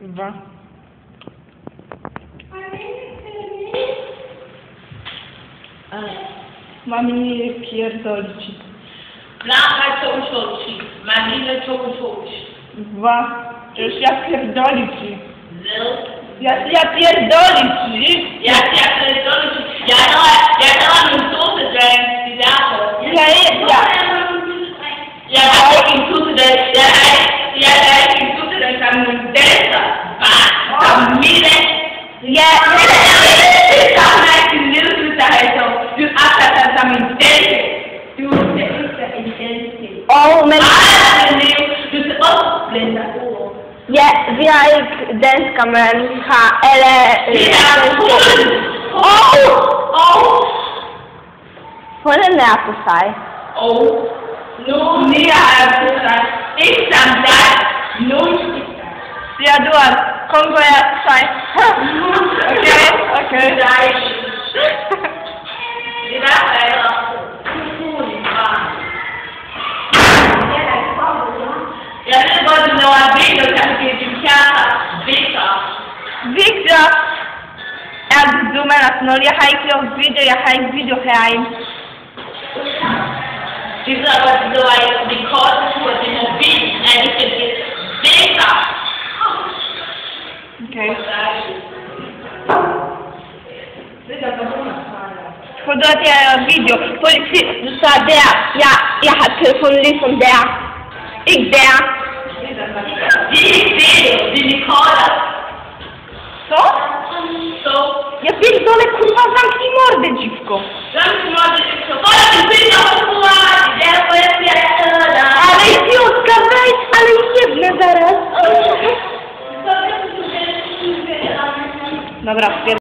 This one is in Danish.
2. Mami pierdolić. Blanka co uczuci, Marina co uczuci. 2. Przecież ja pierdolić. Ja pierdolić. pierdolić. Ja dałam im susy, że widziało. Ja dałam im susy, że tam delta. Tam mile. Tam najpierw już after tam intensy. Oh, men Dus ook Linda. ja, via ik danskameran har alle fundet nær på sig. Og nu er det ikke som dig. Nu Ja, du har. Kom på jer. Sej. Okay. Det er derfor, utroligt bra. Jeg ved godt, du laver video, så kan du give Victor. Victor er dumme nas nul. Jeg har ikke lavet video herinde. Det er godt, du laver de korte ture til mobil, når du skal give Victor. Okay. Voordat jij een video. Politie, du staat der. Ja, jeg har telefonen ligesom der. Ikke der. De recorder. Co? Ja pierdolę, kurwa, zamknij mordę, dziwko. Zamknij mordę, dziwko. Ale idiotka, weź, ale jebnę zaraz. Dobra,